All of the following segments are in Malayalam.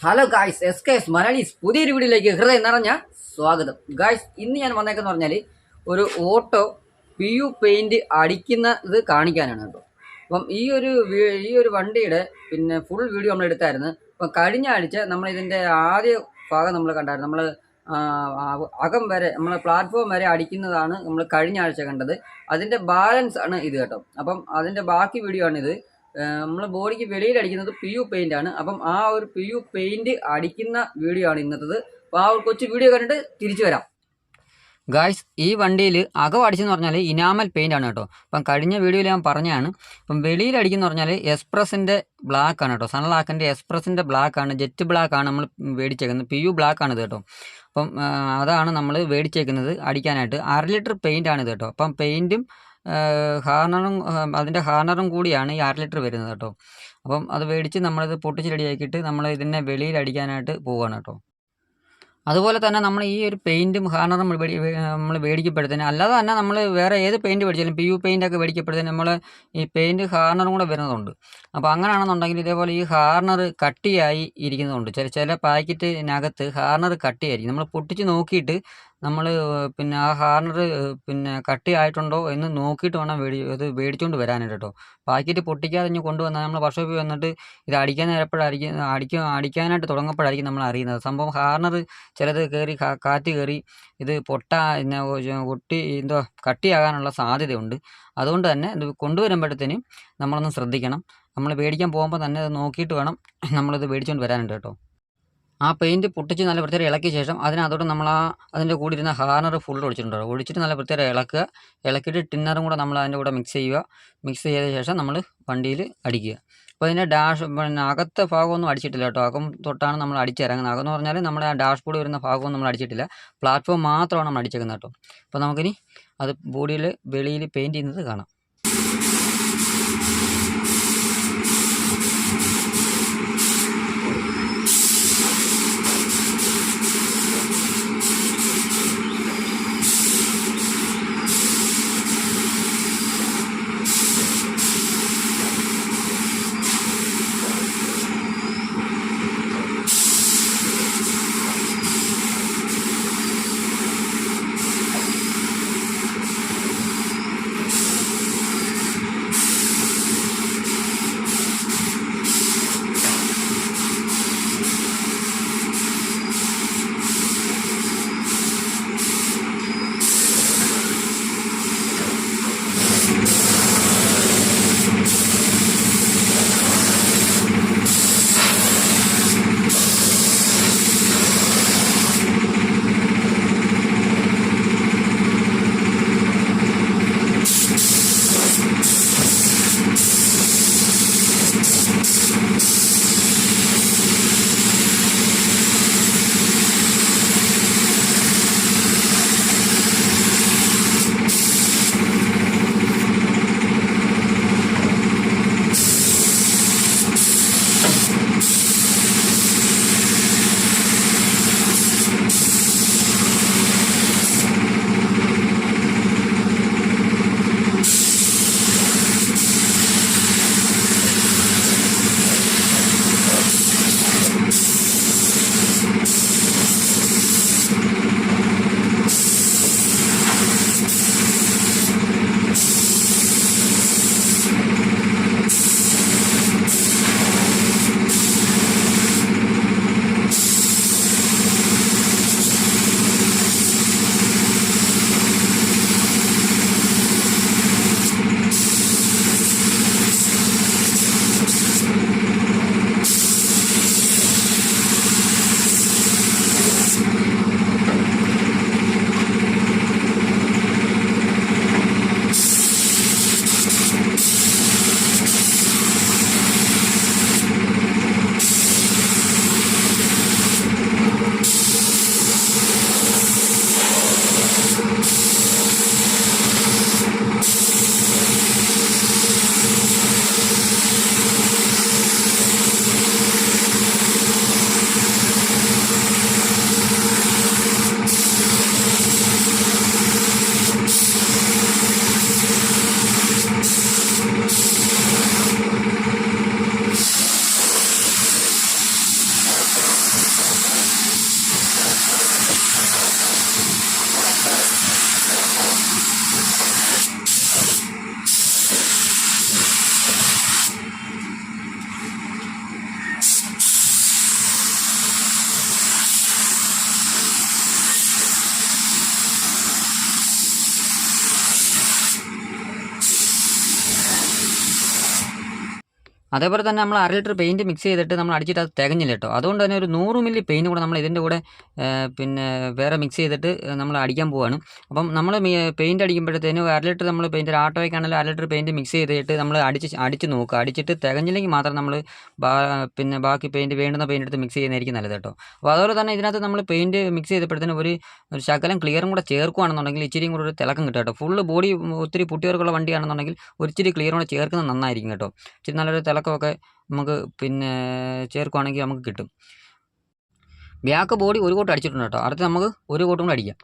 ഹലോ ഗായ്സ്, SKS മലയാളീസ് പുതിയൊരു വീഡിയോയിലേക്ക് ഹൃദയം നിറഞ്ഞ സ്വാഗതം. ഗായ്സ്, ഇന്ന് ഞാൻ വന്നേക്കെന്ന് പറഞ്ഞാൽ ഒരു ഓട്ടോ PU പെയിൻറ് അടിക്കുന്നത് കാണിക്കാനാണ് കേട്ടോ. അപ്പം ഈ ഒരു വണ്ടിയുടെ ഫുൾ വീഡിയോ നമ്മൾ എടുത്തായിരുന്നു. അപ്പം കഴിഞ്ഞ ആഴ്ച നമ്മൾ ഇതിൻ്റെ ആദ്യ ഭാഗം നമ്മൾ കണ്ടായിരുന്നു. നമ്മൾ അകം വരെ നമ്മൾ പ്ലാറ്റ്ഫോം വരെ അടിക്കുന്നതാണ് നമ്മൾ കഴിഞ്ഞ ആഴ്ച കണ്ടത്. അതിൻ്റെ ബാലൻസ് ആണ് ഇത് കേട്ടോ. അപ്പം അതിൻ്റെ ബാക്കി വീഡിയോ ആണിത്. നമ്മൾ ബോഡിക്ക് വെളിയിൽ അടിക്കുന്നത് PU പെയിൻ്റ് ആണ്. അപ്പം ആ ഒരു PU പെയിൻറ് അടിക്കുന്ന വീഡിയോ ആണ് ഇന്നത്തത്. അപ്പോൾ ആ ഒരു കൊച്ചു വീഡിയോ കണ്ടിട്ട് തിരിച്ചു വരാം. ഗായ്സ്, ഈ വണ്ടിയിൽ അകം അടിച്ചെന്ന് പറഞ്ഞാൽ ഇനാമൽ പെയിൻ്റ് ആണ് കേട്ടോ. അപ്പം കഴിഞ്ഞ വീഡിയോയിൽ ഞാൻ പറഞ്ഞതാണ്. അപ്പം വെളിയിൽ അടിക്കുന്ന പറഞ്ഞാൽ എക്സ്പ്രസിൻ്റെ ബ്ലാക്ക് ആണ് കേട്ടോ. സൺലാക്കിൻ്റെ എക്സ്പ്രസിൻ്റെ ബ്ലാക്ക് ആണ്, ജെറ്റ് ബ്ലാക്ക് ആണ് നമ്മൾ മേടിച്ചേക്കുന്നത്. PU ബ്ലാക്ക് ആണ് ഇത് കേട്ടോ. അപ്പം അതാണ് നമ്മൾ മേടിച്ചേക്കുന്നത് അടിക്കാനായിട്ട്. 1/2 ലിറ്റർ പെയിൻ്റ് ആണ് ഇത് കേട്ടോ. അപ്പം പെയിൻറ്റും ഹാർണറും അതിൻ്റെ ഹാർണറും കൂടിയാണ് ഈ 1/2 ലിറ്റർ വരുന്നത് കേട്ടോ. അപ്പം അത് മേടിച്ച് നമ്മളിത് പൊട്ടിച്ച് റെഡിയാക്കിയിട്ട് നമ്മൾ ഇതിനെ വെളിയിൽ അടിക്കാനായിട്ട് പോവുകയാണ് കേട്ടോ. അതുപോലെ തന്നെ നമ്മൾ ഈ ഒരു പെയിൻറ്റും ഹാർണറും നമ്മൾ മേടിക്കപ്പെടുന്നതിന് അല്ലാതെ തന്നെ നമ്മൾ വേറെ ഏത് പെയിൻറ്റ് മേടിച്ചാലും PU പെയിൻ്റൊക്കെ മേടിക്കപ്പെടുന്നതിന് നമ്മൾ ഈ പെയിൻറ്റ് ഹാർണറും കൂടെ വരുന്നതുണ്ട്. അപ്പോൾ അങ്ങനെയാണെന്നുണ്ടെങ്കിൽ ഇതേപോലെ ഈ ഹാർണർ കട്ടിയായി ഇരിക്കുന്നതുണ്ട്. ചില പാക്കറ്റിനകത്ത് ഹാർണർ കട്ടിയായിരിക്കും. നമ്മൾ പൊട്ടിച്ച് നോക്കിയിട്ട് നമ്മൾ ആ ഹാർണർ കട്ടിയായിട്ടുണ്ടോ എന്ന് നോക്കിയിട്ട് വേണം ഇത് മേടിച്ചുകൊണ്ട് വരാനായിട്ട് കേട്ടോ. പാക്കറ്റ് പൊട്ടിക്കാതെ ഇനി കൊണ്ടുവന്നാൽ നമ്മൾ വർക്ക്ഷോപ്പിൽ വന്നിട്ട് ഇത് അടിക്കാൻ നേരപ്പോഴായിരിക്കും അടിക്കാനായിട്ട് തുടങ്ങപ്പോഴായിരിക്കും നമ്മൾ അറിയുന്നത്. സംഭവം ഹാർണർ ചിലത് കയറി കാറ്റ് കയറി ഇത് പൊട്ടി എന്തോ കട്ടിയാകാനുള്ള സാധ്യതയുണ്ട്. അതുകൊണ്ട് തന്നെ ഇത് കൊണ്ടുവരുമ്പോഴത്തേനും നമ്മളൊന്ന് ശ്രദ്ധിക്കണം. നമ്മൾ മേടിക്കാൻ പോകുമ്പോൾ തന്നെ അത് നോക്കിയിട്ട് വേണം നമ്മളിത് മേടിച്ചുകൊണ്ട് വരാനുണ്ട് കേട്ടോ. ആ പെയിൻറ്റ് പൊട്ടിച്ച് നല്ല വൃത്തിയായി ഇളക്കിയ ശേഷം അതിനകത്തോട്ട് നമ്മൾ അതിൻ്റെ കൂടെ ഇരുന്ന ഹാർണർ ഫുൾ ഒഴിച്ചിട്ട് നല്ല വൃത്തിയായി ഇളക്കിയിട്ട് ടിന്നറും കൂടെ നമ്മൾ അതിൻ്റെ കൂടെ മിക്സ് ചെയ്ത ശേഷം നമ്മൾ വണ്ടിയിൽ അടിക്കുക. അപ്പോൾ അതിൻ്റെ അകത്തെ ഭാഗമൊന്നും അടിച്ചിട്ടില്ല കേട്ടോ. അകം തൊട്ടാണ് നമ്മൾ അടിച്ചിറങ്ങുന്നത്. അകം എന്ന് പറഞ്ഞാൽ നമ്മുടെ ആ ഡാഷ് ബോർഡ് വരുന്ന ഭാഗമൊന്നും നമ്മൾ അടിച്ചിട്ടില്ല. പ്ലാറ്റ്ഫോം മാത്രമാണ് നമ്മൾ അടിച്ചേക്കുന്നത് കേട്ടോ. അപ്പോൾ നമുക്കിനി അത് ബോഡിയിൽ വെളിയിൽ പെയിൻറ്റ് ചെയ്യുന്നത് കാണാം. അതേപോലെ തന്നെ നമ്മൾ 1/2 ലിറ്റർ പെയിൻറ്റ് മിക്സ് ചെയ്തിട്ട് നമ്മൾ അടിച്ചിട്ട് അത് തികഞ്ഞില്ല കേട്ടോ. അതുകൊണ്ട് തന്നെ ഒരു 100 മില്ലി പെയിൻറ്റ് കൂടെ നമ്മൾ ഇതിൻ്റെ കൂടെ പിന്നെ വേറെ മിക്സ് ചെയ്തിട്ട് നമ്മൾ അടിക്കാൻ പോവുകയാണ്. അപ്പം നമ്മൾ പെയിൻറ്റ് അടിക്കുമ്പോഴത്തേനും 1/2 ലിറ്റർ നമ്മൾ പെയിൻറ്റ് ഒരു ആട്ടോയ്ക്കാണെങ്കിലും 1/2 ലിറ്റർ പെയിൻറ്റ് മിക്സ് ചെയ്തിട്ട് നമ്മൾ അടിച്ച് നോക്കുക. അടിച്ചിട്ട് തികഞ്ഞില്ലെങ്കിൽ മാത്രം നമ്മൾ പിന്നെ ബാക്കി പെയിൻറ്റ് വേണ്ടുന്ന പെയിൻറ്റ് എടുത്ത് മിക്സ് ചെയ്യുന്നതായിരിക്കും നല്ലത് കേട്ടോ. അപ്പോൾ അതുപോലെ തന്നെ ഇതിനകത്ത് നമ്മൾ പെയിൻറ്റ് മിക്സ് ചെയ്തപ്പോഴത്തേനും ഒരു ശകലം ക്ലിയറും കൂടെ ചേർക്കുകയാണെന്നുണ്ടെങ്കിൽ ഇച്ചിരിയും കൂടെ ഒരു തിളക്കം കിട്ടും കേട്ടോ. ഫുള്ള് ബോഡി ഒത്തിരി പുട്ടിയവർക്കുള്ള വണ്ടിയാണെന്നുണ്ടെങ്കിൽ ഒരു ഇച്ചിരി ക്ലിയറും കൂടെ ചേർക്കുന്നത് നന്നായിരിക്കും കേട്ടോ. ഇച്ചിരി നല്ലൊരു തിളക്കമൊക്കെ നമുക്ക് പിന്നെ ചേർക്കുകയാണെങ്കിൽ നമുക്ക് കിട്ടും. ബാക്ക് ബോഡി ഒരു കോട്ട് അടിച്ചിട്ടുണ്ട് കേട്ടോ. അടുത്ത് നമുക്ക് ഒരു കോട്ടും കൂടെ അടിക്കാം.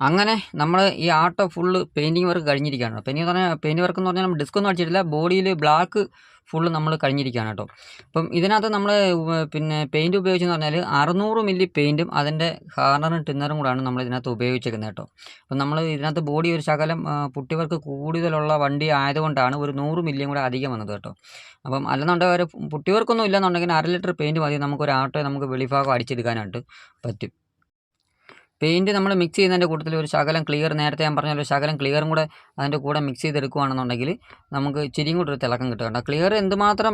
അങ്ങനെ നമ്മൾ ഈ ആട്ടോ ഫുള്ള് പെയിൻറ്റിങ് വർക്ക് കഴിഞ്ഞിരിക്കുകയാണ്. പെയിൻറ്റ് വർക്ക് എന്ന് പറഞ്ഞാൽ നമ്മൾ ഡിസ്ക് ഒന്നും അടിച്ചിട്ടില്ല. ബോഡിയിൽ ബ്ലാക്ക് ഫുള്ള് നമ്മൾ കഴിഞ്ഞിരിക്കുകയാണ് കേട്ടോ. അപ്പം ഇതിനകത്ത് നമ്മൾ പിന്നെ പെയിൻറ്റ് ഉപയോഗിച്ചെന്ന് പറഞ്ഞാൽ 600 മില്ലി പെയിൻറ്റും അതിൻ്റെ ഹാർണറും ടിന്നറും കൂടാണ് നമ്മൾ ഇതിനകത്ത് ഉപയോഗിച്ചേക്കുന്നത് കേട്ടോ. അപ്പം നമ്മൾ ഇതിനകത്ത് ബോഡി ഒരു ശകലം പുട്ടി വർക്ക് കൂടുതലുള്ള വണ്ടി ആയതുകൊണ്ടാണ് ഒരു 100 മില്ലിയും കൂടെ അധികം വന്നത് കേട്ടോ. അപ്പം അല്ലെന്നുണ്ടെങ്കിൽ ഒരു പുട്ടി വർക്കൊന്നും ഇല്ലെന്നുണ്ടെങ്കിൽ 1/2 ലിറ്റർ പെയിൻറ്റ് മതി നമുക്കൊരു ആട്ടോയെ നമുക്ക് വെളിഭാഗം അടിച്ചെടുക്കാനായിട്ട് പറ്റും. പെയിൻറ്റ് നമ്മൾ മിക്സ് ചെയ്യുന്നതിൻ്റെ കൂട്ടത്തിൽ ഒരു ശകലം ക്ലിയർ, നേരത്തെ ഞാൻ പറഞ്ഞ ഒരു ശകലം ക്ലിയറും കൂടെ അതിൻ്റെ കൂടെ മിക്സ് ചെയ്തെടുക്കുകയാണെന്നുണ്ടെങ്കിൽ നമുക്ക് ഇച്ചിരിയും കൂടെ ഒരു തിളക്കം കിട്ടുന്നുണ്ട്. ആ ക്ലിയർ എന്തുമാത്രം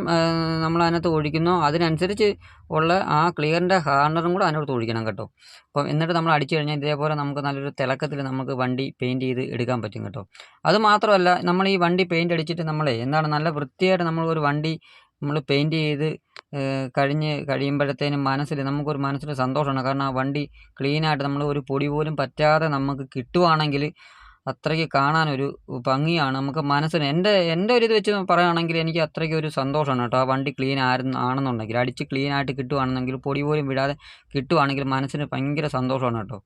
നമ്മൾ അതിനകത്ത് ഒഴിക്കുന്നോ അതിനനുസരിച്ച് ഉള്ള ആ ക്ലിയറിൻ്റെ ഹാർണറും കൂടെ അതിനകത്ത് ഒഴിക്കണം കേട്ടോ. അപ്പം എന്നിട്ട് നമ്മൾ അടിച്ചു കഴിഞ്ഞാൽ ഇതേപോലെ നമുക്ക് നല്ലൊരു തിളക്കത്തിൽ നമുക്ക് വണ്ടി പെയിൻറ്റ് ചെയ്ത് എടുക്കാൻ പറ്റും കേട്ടോ. അതുമാത്രമല്ല, നമ്മൾ ഈ വണ്ടി പെയിൻറ്റ് അടിച്ചിട്ട് എന്താണ് നല്ല വൃത്തിയായിട്ട് നമ്മൾ ഒരു വണ്ടി നമ്മൾ പെയിൻറ്റ് ചെയ്ത് കഴിയുമ്പോഴത്തേനും നമുക്കൊരു മനസ്സിൽ സന്തോഷമാണ്. കാരണം ആ വണ്ടി ക്ലീനായിട്ട് നമ്മൾ ഒരു പൊടി പോലും പറ്റാതെ നമുക്ക് കിട്ടുവാണെങ്കിൽ അത്രയ്ക്ക് കാണാനൊരു ഭംഗിയാണ് നമുക്ക് മനസ്സിന്. എൻ്റെ ഒരു ഇത് വെച്ച് പറയുകയാണെങ്കിൽ എനിക്ക് അത്രയ്ക്ക് ഒരു സന്തോഷമാണ് കേട്ടോ. ആ വണ്ടി ക്ലീൻ ആണെന്നുണ്ടെങ്കിൽ, അടിച്ച് ക്ലീനായിട്ട് കിട്ടുവാണെന്നെങ്കിൽ, പൊടി പോലും വിടാതെ കിട്ടുവാണെങ്കിൽ മനസ്സിന് ഭയങ്കര സന്തോഷമാണ് കേട്ടോ.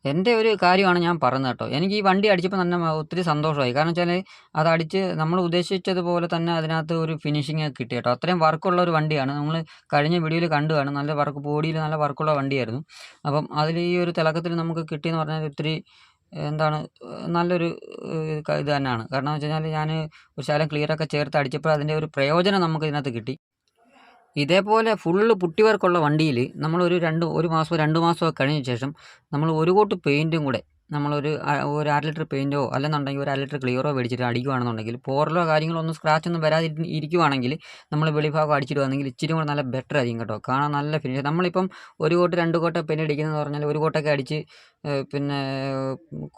എൻ്റെ ഒരു കാര്യമാണ് ഞാൻ പറഞ്ഞത് കേട്ടോ. എനിക്ക് ഈ വണ്ടി അടിച്ചപ്പോൾ തന്നെ ഒത്തിരി സന്തോഷമായി. കാരണം വെച്ചാൽ അതടിച്ച് നമ്മൾ ഉദ്ദേശിച്ചതുപോലെ തന്നെ അതിനകത്ത് ഒരു ഫിനിഷിങ് കിട്ടി കേട്ടോ. അത്രയും വർക്കുള്ള ഒരു വണ്ടിയാണ്. നമ്മൾ കഴിഞ്ഞ വീഡിയോയിൽ കണ്ടു കാണും, നല്ല വർക്ക്, ബോഡിയിൽ നല്ല വർക്കുള്ള വണ്ടിയായിരുന്നു. അപ്പം അതിൽ ഈ ഒരു തിളക്കത്തിൽ നമുക്ക് കിട്ടിയെന്ന് പറഞ്ഞാൽ ഒത്തിരി എന്താണ് നല്ലൊരു ഇത് തന്നെയാണ്. കാരണം എന്ന് വെച്ച് കഴിഞ്ഞാൽ ഞാൻ ഒരു ശകലം ക്ലിയറൊക്കെ ചേർത്ത് അടിച്ചപ്പോൾ അതിൻ്റെ ഒരു പ്രയോജനം നമുക്ക് ഇതിനകത്ത് കിട്ടി. ഇതേപോലെ ഫുള്ള് പുട്ടി വർക്കുള്ള വണ്ടിയിൽ നമ്മളൊരു 1 മാസമോ 2 മാസമോ കഴിഞ്ഞ ശേഷം നമ്മൾ ഒരു കോട്ട് പെയിൻറ്റും കൂടെ നമ്മളൊരു 1/2 ലിറ്റർ പെയിൻറ്റോ അല്ലെന്നുണ്ടെങ്കിൽ 1/2 ലിറ്റർ ക്ലിയറോ മേടിച്ചിട്ട് അടിക്കുകയാണെന്നുണ്ടെങ്കിൽ പോറലോ കാര്യങ്ങളോ ഒന്നും സ്ക്രാച്ചൊന്നും ഇരിക്കുവാണെങ്കിൽ നമ്മൾ വെളിഭാഗം അടിച്ചിടുവാണെങ്കിൽ ഇച്ചിരി കൂടെ നല്ല ബെറ്റർ ആയിരിക്കും കേട്ടോ. കാണാൻ നല്ല ഫിനിഷ്. നമ്മളിപ്പം 1 കോട്ട് 2 കോട്ട് പെയിൻറ്റ് അടിക്കുന്നതെന്ന് പറഞ്ഞാൽ 1 കോട്ടൊക്കെ അടിച്ച് പിന്നെ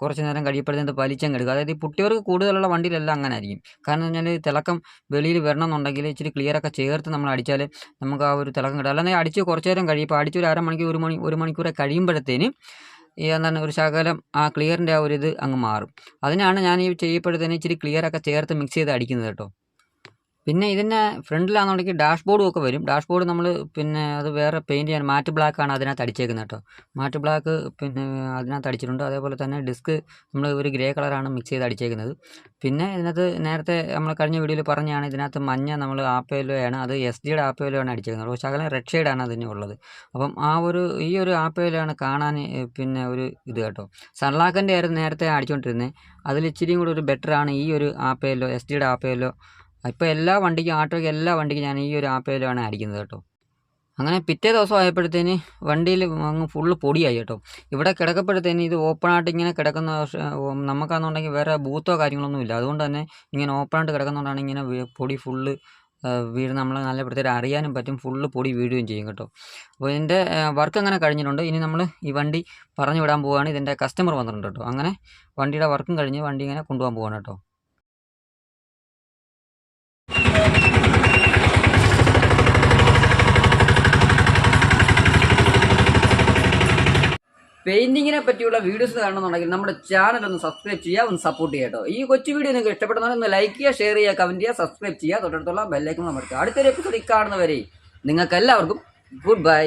കുറച്ച് നേരം കഴിയുമ്പോഴത്തേന് വലിച്ചങ്ങ് എടുക്കുക. അതായത് ഈ പുട്ടിവർക്ക് കൂടുതലുള്ള വണ്ടിയിലെല്ലാം അങ്ങനെ ആയിരിക്കും. കാരണം എന്ന് പറഞ്ഞാൽ തിളക്കം വെളിയിൽ വരണമെന്നുണ്ടെങ്കിൽ ഇച്ചിരി ക്ലിയറൊക്കെ ചേർത്ത് നമ്മൾ അടിച്ചാൽ നമുക്ക് ആ ഒരു തിളക്കം കിട്ടും. അല്ലാതെ അടിച്ച് കുറച്ച് നേരം കഴിയുമ്പോൾ അടിച്ച് ഒരു അരമണിക്കൂർ 1 മണിക്കൂറെ കഴിയുമ്പോഴത്തേന് ഈ എന്താണ് ഒരു ശകലം ആ ക്ലിയറിൻ്റെ ആ ഒരു ഇത് അങ്ങ് മാറും. അതിനാണ് ഞാൻ ഈ ചെയ്യുമ്പോഴത്തേന് ഇച്ചിരി ക്ലിയറൊക്കെ ചേർത്ത് മിക്സ് ചെയ്ത് അടിക്കുന്നത് കേട്ടോ. പിന്നെ ഇതിൻ്റെ ഫ്രണ്ടിലാണെന്നുണ്ടെങ്കിൽ ഡാഷ്ബോർഡും ഒക്കെ വരും. ഡാഷ്ബോർഡ് നമ്മൾ പിന്നെ അത് വേറെ പെയിൻറ്റ് ചെയ്യാൻ മാറ്റ് ബ്ലാക്കാണ് അതിനകത്ത് അടിച്ചേക്കുന്നത് കേട്ടോ. മാറ്റ് ബ്ലാക്ക് പിന്നെ അതിനകത്ത് അടിച്ചിട്ടുണ്ട്. അതേപോലെ തന്നെ ഡിസ്ക് നമ്മൾ ഒരു ഗ്രേ കളറാണ് മിക്സ് ചെയ്ത് അടിച്ചേക്കുന്നത്. പിന്നെ ഇതിനകത്ത് നേരത്തെ നമ്മൾ കഴിഞ്ഞ വീഡിയോയിൽ പറഞ്ഞാണ് ഇതിനകത്ത് മഞ്ഞ നമ്മൾ ആപ്പയിലോയാണ്, അത് SD-യുടെ ആപ്പയിലോയാണ് അടിച്ചേക്കുന്നത്. ഒരു ശകലം റെഡ് ഷെയ്ഡാണ് അതിന് ഉള്ളത്. അപ്പം ഈ ഒരു ആപ്പയിലാണ് കാണാൻ പിന്നെ ഒരു ഇത് കേട്ടോ. സൺലാക്കിൻ്റെ ആയിരുന്നു നേരത്തെ അടിച്ചുകൊണ്ടിരുന്നത്. അതിൽ ഇച്ചിരിയും കൂടി ഒരു ബെറ്ററാണ് ഈ ഒരു ആപ്പയിലോ SD-യുടെ ആപ്പയിലോ. ഇപ്പോൾ എല്ലാ വണ്ടിക്കും ആട്ടോയ്ക്ക് എല്ലാ വണ്ടിക്കും ഞാൻ ഈ ഒരു ആപ്പയിലാണ് അടിക്കുന്നത് കേട്ടോ. അങ്ങനെ പിറ്റേ ദിവസം ആയപ്പോഴത്തേന് വണ്ടിയിൽ അങ്ങ് ഫുള്ള് പൊടിയായി കേട്ടോ. ഇവിടെ കിടക്കപ്പോഴത്തേന് ഇത് ഓപ്പണായിട്ട് ഇങ്ങനെ കിടക്കുന്ന നമുക്കാണെന്നുണ്ടെങ്കിൽ വേറെ ബൂത്തോ കാര്യങ്ങളൊന്നും ഇല്ല. അതുകൊണ്ട് തന്നെ ഇങ്ങനെ ഓപ്പണായിട്ട് കിടക്കുന്നതുകൊണ്ടാണ് ഇങ്ങനെ പൊടി ഫുള്ള് വീട് നമ്മൾ നല്ല പ്രത്യേകം അറിയാനും പറ്റും. ഫുള്ള് പൊടി വീഴുകയും ചെയ്യും കേട്ടോ. അപ്പോൾ ഇതിൻ്റെ വർക്ക് അങ്ങനെ കഴിഞ്ഞിട്ടുണ്ട്. ഇനി നമ്മൾ ഈ വണ്ടി പറഞ്ഞു വിടാൻ പോവുകയാണ്. ഇതിൻ്റെ കസ്റ്റമർ വന്നിട്ടുണ്ട് കേട്ടോ. അങ്ങനെ വണ്ടിയുടെ വർക്കും കഴിഞ്ഞ് വണ്ടി ഇങ്ങനെ കൊണ്ടുപോകാൻ പോവുകയാണ് കേട്ടോ. പെയിന്റിങ്ങിനെ പറ്റിയുള്ള വീഡിയോസ് കാണണമെന്നുണ്ടെങ്കിൽ നമ്മുടെ ചാനൽ ഒന്ന് സബ്സ്ക്രൈബ് ചെയ്യുക, ഒന്ന് സപ്പോർട്ട് ചെയ്യുക കേട്ടോ. ഈ കൊച്ചു വീഡിയോ നിങ്ങൾക്ക് ഇഷ്ടപ്പെടുന്നവരെ ഒന്ന് ലൈക്ക് ചെയ്യുക, ഷെയർ ചെയ്യുക, കമന്റ് ചെയ്യുക, സബ്സ്ക്രൈബ് ചെയ്യുക, തൊട്ടടുത്തുള്ള ബെല്ലൈക്കൺ അമർത്തുക. അടുത്തൊരു എപ്പിസോഡിൽ കാണുന്നവരെ നിങ്ങൾക്ക് എല്ലാവർക്കും ഗുഡ് ബൈ.